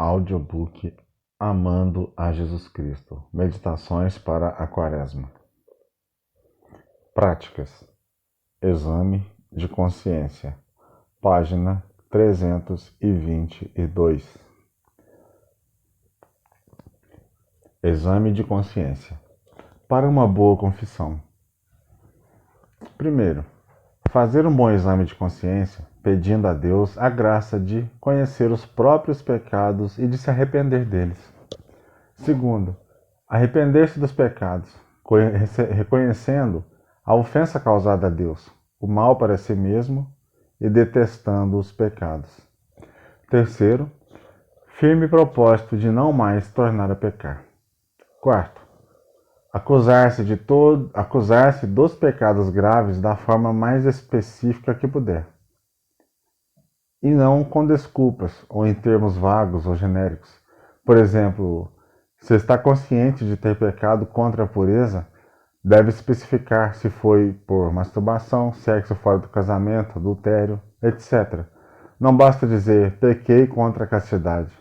Audiobook Amando a Jesus Cristo. Meditações para a Quaresma. Práticas. Exame de consciência. Página 322. Exame de consciência. Para uma boa confissão. Primeiro, fazer um bom exame de consciência, pedindo a Deus a graça de conhecer os próprios pecados e de se arrepender deles. Segundo, arrepender-se dos pecados, reconhecendo a ofensa causada a Deus, o mal para si mesmo e detestando os pecados. Terceiro, firme propósito de não mais tornar a pecar. Quarto, acusar-se dos pecados graves da forma mais específica que puder. E não com desculpas ou em termos vagos ou genéricos. Por exemplo, se está consciente de ter pecado contra a pureza, deve especificar se foi por masturbação, sexo fora do casamento, adultério, etc. Não basta dizer pequei contra a castidade,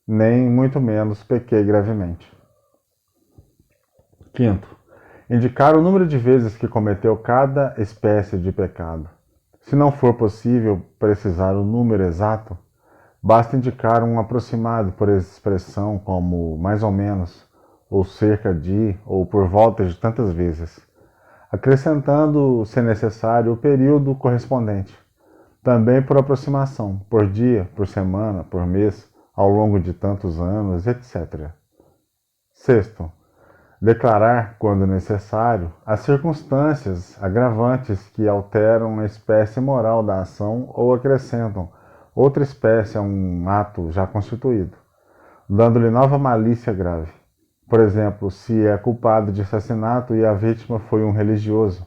nem muito menos pequei gravemente. Quinto, indicar o número de vezes que cometeu cada espécie de pecado. Se não for possível precisar o número exato, basta indicar um aproximado por expressão como mais ou menos, ou cerca de, ou por volta de tantas vezes, acrescentando, se necessário, o período correspondente, também por aproximação, por dia, por semana, por mês, ao longo de tantos anos, etc. Sexto, declarar, quando necessário, as circunstâncias agravantes que alteram a espécie moral da ação ou acrescentam outra espécie a um ato já constituído, dando-lhe nova malícia grave. Por exemplo, se é culpado de assassinato e a vítima foi um religioso,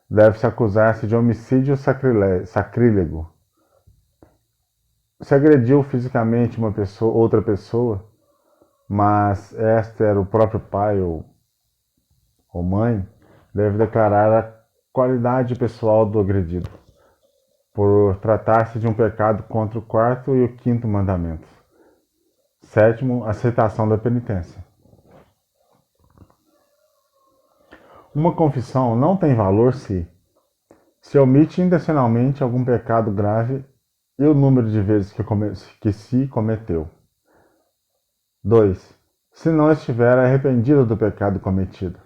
deve-se acusar-se de homicídio sacrílego. Se agrediu fisicamente outra pessoa, mas esta era o próprio pai ou mãe, deve declarar a qualidade pessoal do agredido, por tratar-se de um pecado contra o quarto e o quinto mandamentos. Sétimo, aceitação da penitência. Uma confissão não tem valor se omite intencionalmente algum pecado grave e o número de vezes que se cometeu. 2. Se não estiver arrependido do pecado cometido.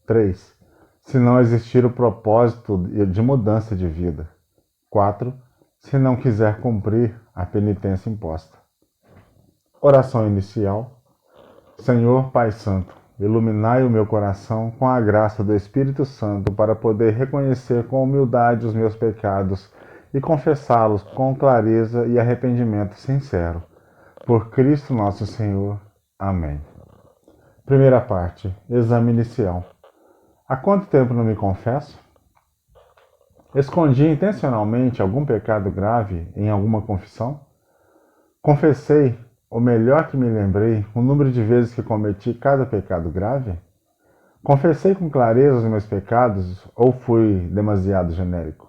3. Se não existir o propósito de mudança de vida. 4. Se não quiser cumprir a penitência imposta. Oração inicial. Senhor Pai Santo, iluminai o meu coração com a graça do Espírito Santo para poder reconhecer com humildade os meus pecados e confessá-los com clareza e arrependimento sincero. Por Cristo nosso Senhor. Amém. Primeira parte. Exame inicial. Há quanto tempo não me confesso? Escondi intencionalmente algum pecado grave em alguma confissão? Confessei, o melhor que me lembrei, o número de vezes que cometi cada pecado grave? Confessei com clareza os meus pecados ou fui demasiado genérico?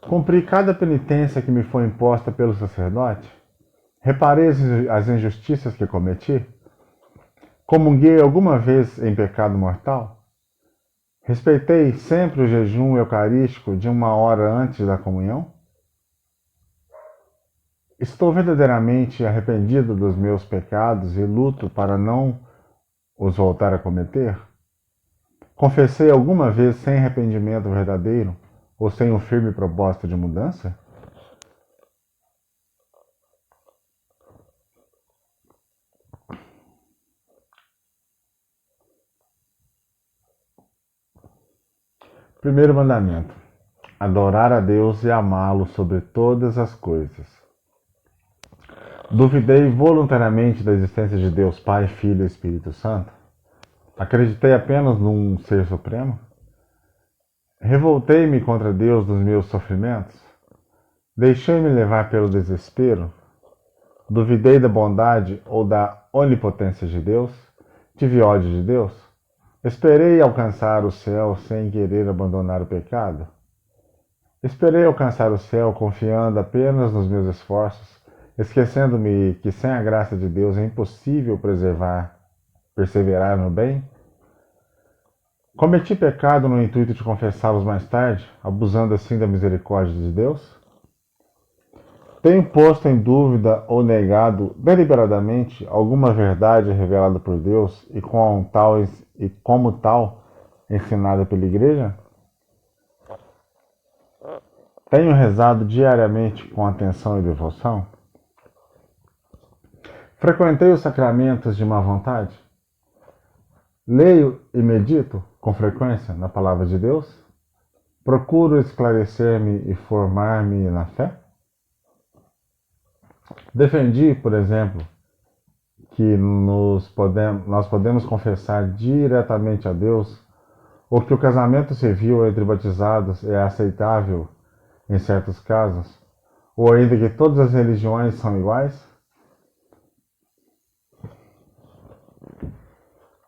Cumpri cada penitência que me foi imposta pelo sacerdote? Reparei as injustiças que cometi? Comunguei alguma vez em pecado mortal? Respeitei sempre o jejum eucarístico de 1 hora antes da comunhão? Estou verdadeiramente arrependido dos meus pecados e luto para não os voltar a cometer? Confessei alguma vez sem arrependimento verdadeiro ou sem um firme propósito de mudança? Primeiro mandamento: adorar a Deus e amá-lo sobre todas as coisas. Duvidei voluntariamente da existência de Deus Pai, Filho e Espírito Santo? Acreditei apenas num ser supremo? Revoltei-me contra Deus nos meus sofrimentos? Deixei-me levar pelo desespero? Duvidei da bondade ou da onipotência de Deus? Tive ódio de Deus? Esperei alcançar o céu sem querer abandonar o pecado? Esperei alcançar o céu confiando apenas nos meus esforços esquecendo-me que sem a graça de Deus é impossível perseverar no bem? Cometi pecado no intuito de confessá-los mais tarde, abusando assim da misericórdia de Deus? Tenho posto em dúvida ou negado deliberadamente alguma verdade revelada por Deus e como tal ensinada pela Igreja? Tenho rezado diariamente com atenção e devoção? Frequentei os sacramentos de má vontade? Leio e medito com frequência na Palavra de Deus? Procuro esclarecer-me e formar-me na fé? Defendi, por exemplo, que nós podemos confessar diretamente a Deus ou que o casamento civil entre batizados é aceitável em certos casos, ou ainda que todas as religiões são iguais?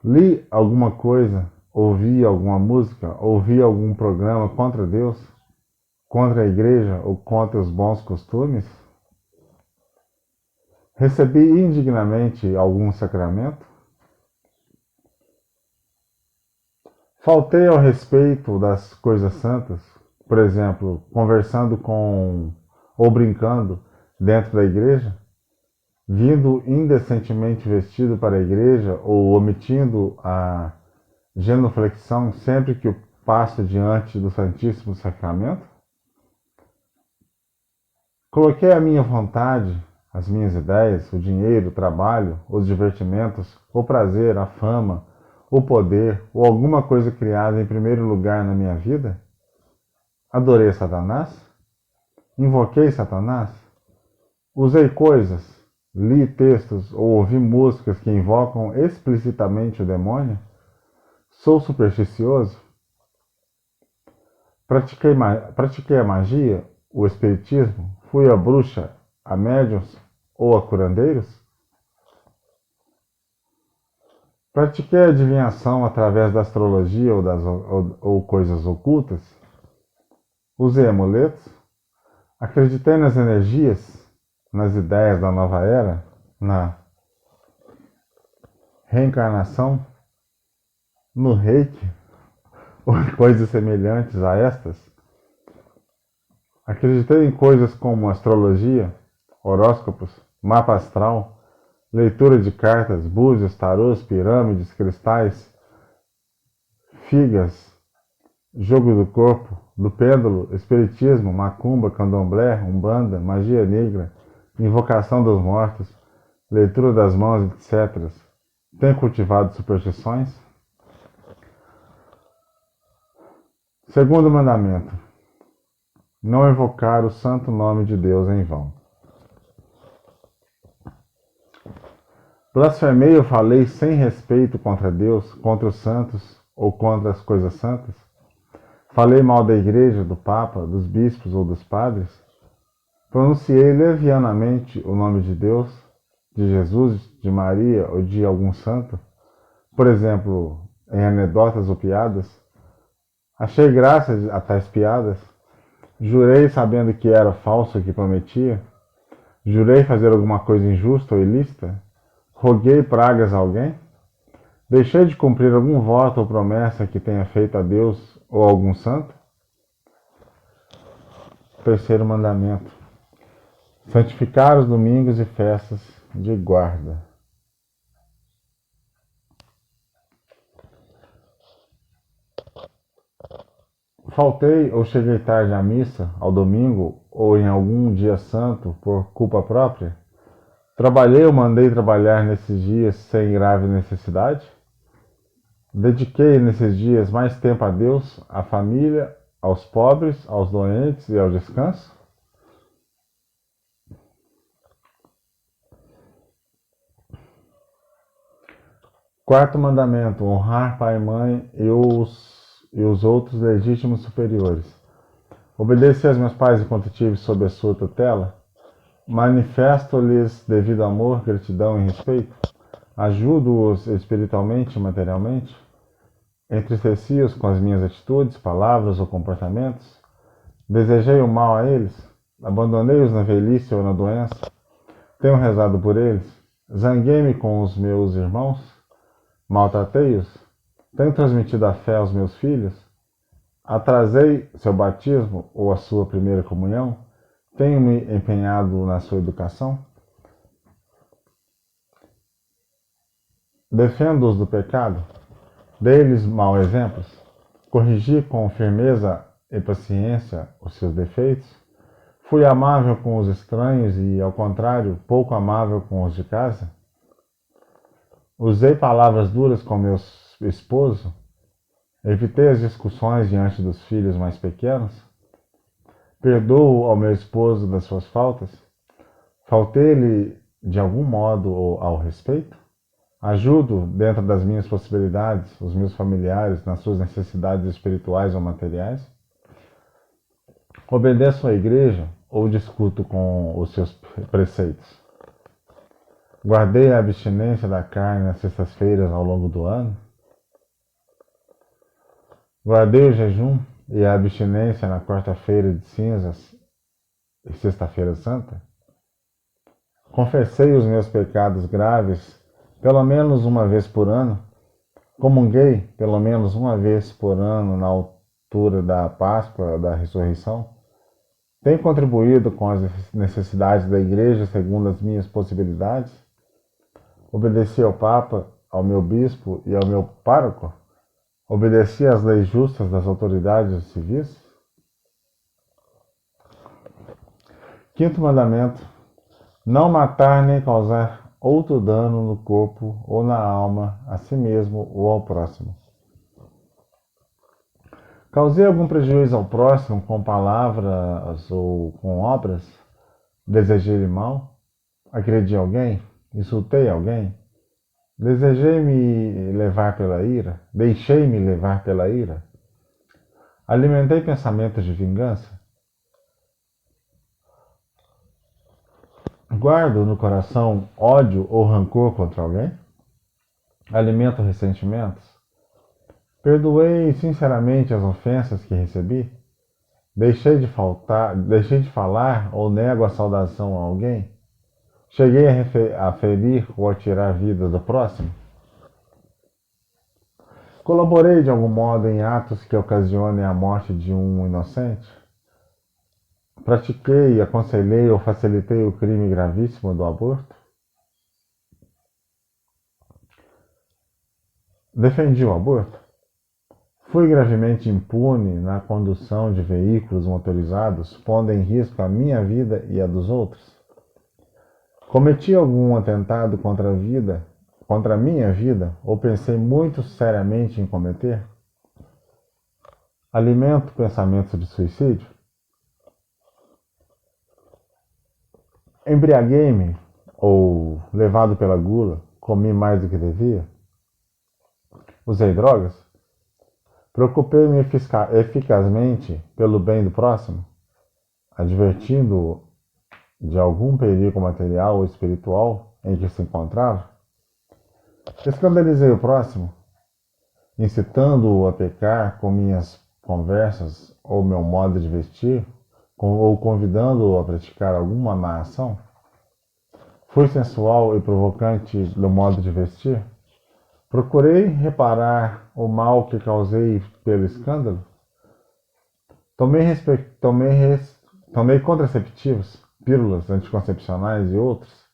Li alguma coisa, ouvi alguma música, ouvi algum programa contra Deus, contra a igreja ou contra os bons costumes? Recebi indignamente algum sacramento? Faltei ao respeito das coisas santas, por exemplo, conversando com ou brincando dentro da igreja, vindo indecentemente vestido para a igreja ou omitindo a genuflexão sempre que eu passo diante do Santíssimo Sacramento? Coloquei a minha vontade, as minhas ideias, o dinheiro, o trabalho, os divertimentos, o prazer, a fama, o poder ou alguma coisa criada em primeiro lugar na minha vida? Adorei Satanás? Invoquei Satanás? Usei coisas, li textos ou ouvi músicas que invocam explicitamente o demônio? Sou supersticioso? Pratiquei a magia, o espiritismo? Fui a bruxa, a médiuns ou a curandeiros? Pratiquei a adivinhação através da astrologia ou coisas ocultas? Usei amuletos? Acreditei nas energias, nas ideias da nova era, na reencarnação, no reiki ou em coisas semelhantes a estas? Acreditei em coisas como astrologia, horóscopos, mapa astral, leitura de cartas, búzios, tarôs, pirâmides, cristais, figas, jogo do corpo, do pêndulo, espiritismo, macumba, candomblé, umbanda, magia negra, invocação dos mortos, leitura das mãos, etc. Tem cultivado superstições? Segundo mandamento: não invocar o santo nome de Deus em vão. Blasfemei ou falei sem respeito contra Deus, contra os santos ou contra as coisas santas? Falei mal da igreja, do papa, dos bispos ou dos padres? Pronunciei levianamente o nome de Deus, de Jesus, de Maria ou de algum santo? Por exemplo, em anedotas ou piadas? Achei graça a tais piadas? Jurei sabendo que era falso o que prometia? Jurei fazer alguma coisa injusta ou ilícita? Roguei pragas a alguém? Deixei de cumprir algum voto ou promessa que tenha feito a Deus ou a algum santo? Terceiro mandamento: santificar os domingos e festas de guarda. Faltei ou cheguei tarde à missa, ao domingo ou em algum dia santo por culpa própria? Trabalhei ou mandei trabalhar nesses dias sem grave necessidade? Dediquei nesses dias mais tempo a Deus, à família, aos pobres, aos doentes e ao descanso? Quarto mandamento: honrar pai e mãe e os outros legítimos superiores. Obedeci aos meus pais enquanto estive sob a sua tutela? Manifesto-lhes devido amor, gratidão e respeito? Ajudo-os espiritualmente e materialmente? Entristeci-os com as minhas atitudes, palavras ou comportamentos? Desejei o mal a eles? Abandonei-os na velhice ou na doença? Tenho rezado por eles? Zanguei-me com os meus irmãos? Maltratei-os? Tenho transmitido a fé aos meus filhos? Atrasei seu batismo ou a sua primeira comunhão? Tenho me empenhado na sua educação? Defendo-os do pecado? Dei-lhes mau exemplos? Corrigi com firmeza e paciência os seus defeitos? Fui amável com os estranhos e, ao contrário, pouco amável com os de casa? Usei palavras duras com meu esposo? Evitei as discussões diante dos filhos mais pequenos? Perdoo ao meu esposo das suas faltas? Faltei-lhe de algum modo ao respeito? Ajudo, dentro das minhas possibilidades, os meus familiares nas suas necessidades espirituais ou materiais? Obedeço à igreja ou discuto com os seus preceitos? Guardei a abstinência da carne nas sextas-feiras ao longo do ano? Guardei o jejum e a abstinência na quarta-feira de cinzas e sexta-feira santa? Confessei os meus pecados graves pelo menos uma vez por ano? Comunguei pelo menos uma vez por ano na altura da Páscoa da Ressurreição? Tenho contribuído com as necessidades da igreja segundo as minhas possibilidades? Obedeci ao Papa, ao meu bispo e ao meu pároco? Obedeci às leis justas das autoridades civis? Quinto mandamento: não matar nem causar outro dano no corpo ou na alma, a si mesmo ou ao próximo. Causei algum prejuízo ao próximo com palavras ou com obras? Desejei-lhe mal? Agredi alguém? Insultei alguém? Desejei-me levar pela ira? Deixei-me levar pela ira? Alimentei pensamentos de vingança? Guardo no coração ódio ou rancor contra alguém? Alimento ressentimentos? Perdoei sinceramente as ofensas que recebi? Deixei de falar ou nego a saudação a alguém? Cheguei a ferir ou a tirar a vida do próximo? Colaborei de algum modo em atos que ocasionem a morte de um inocente? Pratiquei, aconselhei ou facilitei o crime gravíssimo do aborto? Defendi o aborto? Fui gravemente impune na condução de veículos motorizados, pondo em risco a minha vida e a dos outros? Cometi algum atentado contra a minha vida, ou pensei muito seriamente em cometer? Alimento pensamentos de suicídio? Embriaguei-me, ou, levado pela gula, comi mais do que devia? Usei drogas? Preocupei-me eficazmente pelo bem do próximo, advertindo-o de algum perigo material ou espiritual em que se encontrava? Escandalizei o próximo, incitando-o a pecar com minhas conversas ou meu modo de vestir, ou convidando-o a praticar alguma má ação? Fui sensual e provocante no modo de vestir? Procurei reparar o mal que causei pelo escândalo? Tomei contraceptivos, pílulas anticoncepcionais e outros?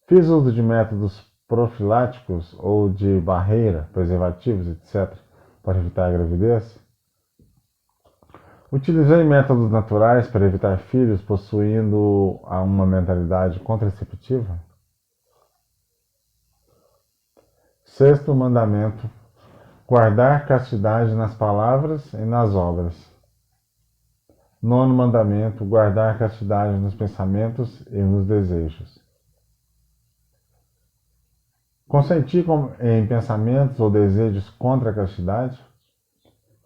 Fiz uso de métodos profiláticos ou de barreira, preservativos, etc., para evitar a gravidez? Utilizei métodos naturais para evitar filhos possuindo uma mentalidade contraceptiva? Sexto mandamento: guardar castidade nas palavras e nas obras. Nono mandamento: guardar castidade nos pensamentos e nos desejos. Consenti em pensamentos ou desejos contra a castidade?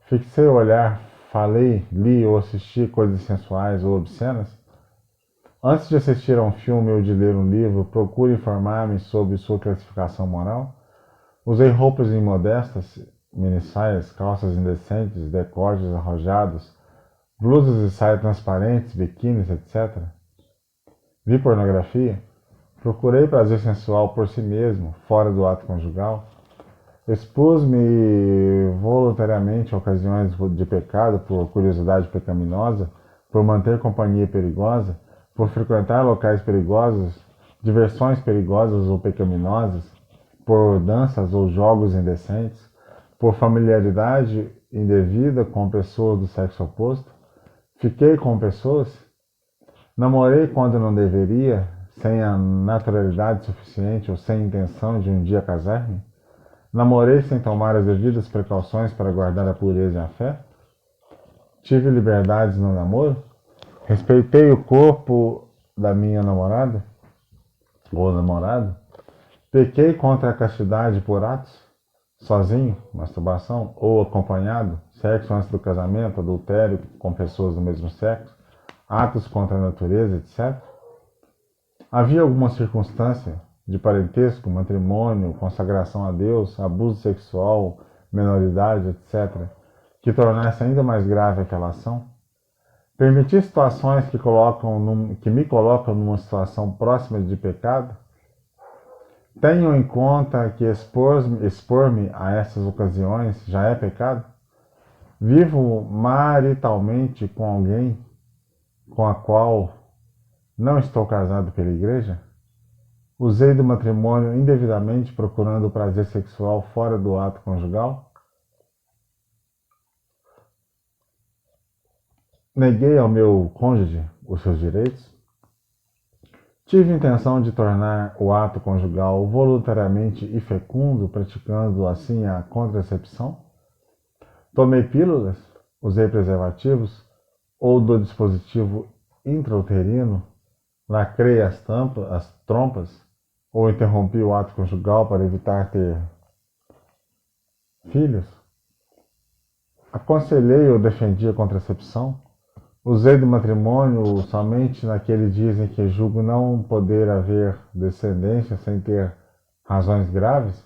Fixei o olhar, falei, li ou assisti coisas sensuais ou obscenas? Antes de assistir a um filme ou de ler um livro, procuro informar-me sobre sua classificação moral? Usei roupas imodestas, minissaias, calças indecentes, decotes arrojados, blusas e saias transparentes, biquínis, etc. Vi pornografia, procurei prazer sensual por si mesmo, fora do ato conjugal, expus-me voluntariamente a ocasiões de pecado por curiosidade pecaminosa, por manter companhia perigosa, por frequentar locais perigosos, diversões perigosas ou pecaminosas, por danças ou jogos indecentes, por familiaridade indevida com pessoas do sexo oposto. Fiquei com pessoas, namorei quando não deveria, sem a naturalidade suficiente ou sem intenção de um dia casar-me. Namorei sem tomar as devidas precauções para guardar a pureza e a fé. Tive liberdades no namoro. Respeitei o corpo da minha namorada ou namorado. Pequei contra a castidade por atos, sozinho, masturbação, ou acompanhado, sexo antes do casamento, adultério com pessoas do mesmo sexo, atos contra a natureza, etc. Havia alguma circunstância de parentesco, matrimônio, consagração a Deus, abuso sexual, menoridade, etc., que tornasse ainda mais grave aquela ação? Permitir situações que me colocam numa situação próxima de pecado? Tenho em conta que expor-me a essas ocasiões já é pecado? Vivo maritalmente com alguém com a qual não estou casado pela igreja? Usei do matrimônio indevidamente procurando o prazer sexual fora do ato conjugal? Neguei ao meu cônjuge os seus direitos? Tive intenção de tornar o ato conjugal voluntariamente e fecundo, praticando assim a contracepção? Tomei pílulas? Usei preservativos? Ou do dispositivo intrauterino? Lacrei as trompas? Ou interrompi o ato conjugal para evitar ter filhos? Aconselhei ou defendi a contracepção? Usei do matrimônio somente naqueles dias em que julgo não poder haver descendência sem ter razões graves?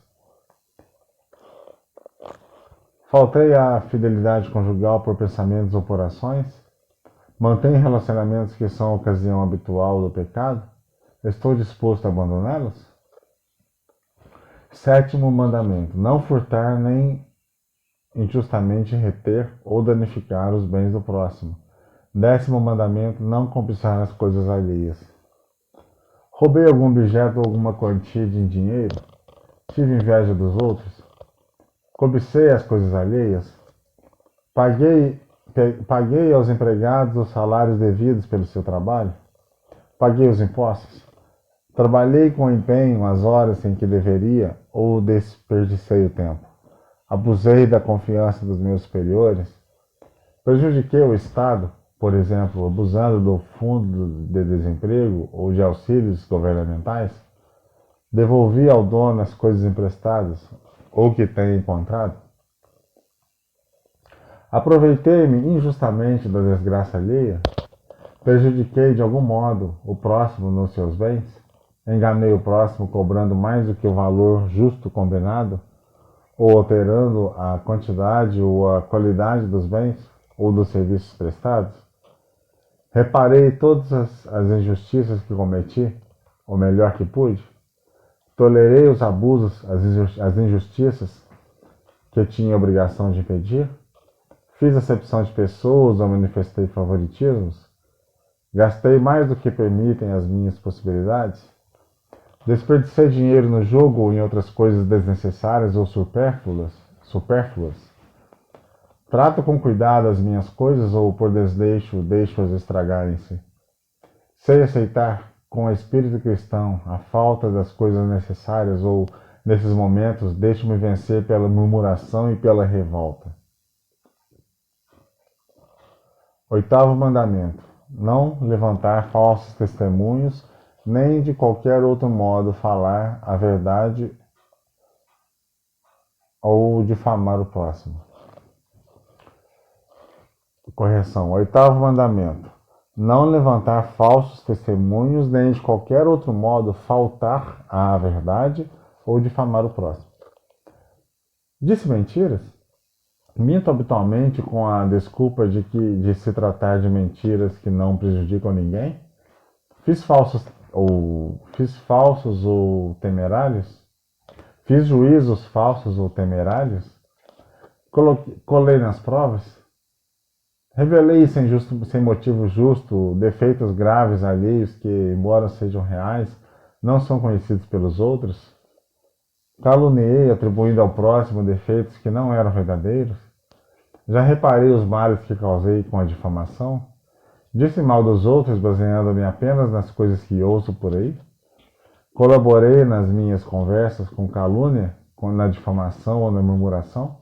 Faltei à fidelidade conjugal por pensamentos ou por ações? Mantenho relacionamentos que são a ocasião habitual do pecado? Estou disposto a abandoná-los? Sétimo mandamento: não furtar nem injustamente reter ou danificar os bens do próximo. 10º mandamento: não cobiçar as coisas alheias. Roubei algum objeto ou alguma quantia de dinheiro? Tive inveja dos outros? Cobicei as coisas alheias? Paguei, paguei aos empregados os salários devidos pelo seu trabalho? Paguei os impostos? Trabalhei com empenho as horas em que deveria ou desperdicei o tempo? Abusei da confiança dos meus superiores? Prejudiquei o Estado, por exemplo, abusando do fundo de desemprego ou de auxílios governamentais? Devolvi ao dono as coisas emprestadas ou que tenha encontrado? Aproveitei-me injustamente da desgraça alheia? Prejudiquei de algum modo o próximo nos seus bens? Enganei o próximo cobrando mais do que o valor justo combinado? Ou alterando a quantidade ou a qualidade dos bens ou dos serviços prestados? Reparei todas as injustiças que cometi, o melhor que pude? Tolerei os abusos, as injustiças que tinha obrigação de impedir? Fiz acepção de pessoas ou manifestei favoritismos? Gastei mais do que permitem as minhas possibilidades? Desperdicei dinheiro no jogo ou em outras coisas desnecessárias ou supérfluas? Trato com cuidado as minhas coisas ou por desleixo deixo-as estragarem-se? Sei aceitar com espírito cristão a falta das coisas necessárias ou, nesses momentos, deixo-me vencer pela murmuração e pela revolta? 8º mandamento: não levantar falsos testemunhos, nem de qualquer outro modo falar a verdade ou difamar o próximo. Correção. 8º mandamento: não levantar falsos testemunhos, nem de qualquer outro modo faltar à verdade ou difamar o próximo. Disse mentiras? Minto habitualmente com a desculpa de se tratar de mentiras que não prejudicam ninguém? Fiz falsos ou temerários? Fiz juízos falsos ou temerários? Colei nas provas? Revelei sem motivo justo defeitos graves alheios que, embora sejam reais, não são conhecidos pelos outros? Caluniei atribuindo ao próximo defeitos que não eram verdadeiros? Já reparei os males que causei com a difamação? Disse mal dos outros baseando-me apenas nas coisas que ouço por aí? Colaborei nas minhas conversas com calúnia, na difamação ou na murmuração?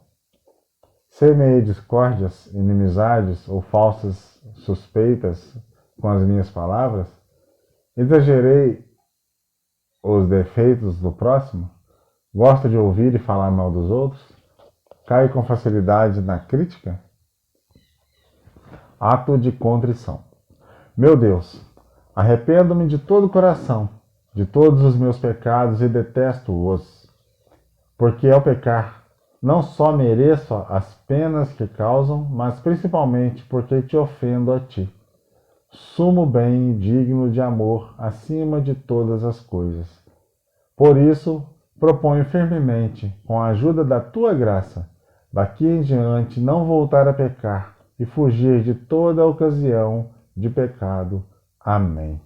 Semeei discórdias, inimizades ou falsas suspeitas com as minhas palavras? Exagerei os defeitos do próximo? Gosto de ouvir e falar mal dos outros? Caio com facilidade na crítica? Ato de contrição. Meu Deus, arrependo-me de todo o coração, de todos os meus pecados e detesto-os, porque ao pecar não só mereço as penas que causam, mas principalmente porque te ofendo a ti, sumo bem e digno de amor acima de todas as coisas. Por isso, proponho firmemente, com a ajuda da tua graça, daqui em diante não voltar a pecar e fugir de toda ocasião de pecado. Amém.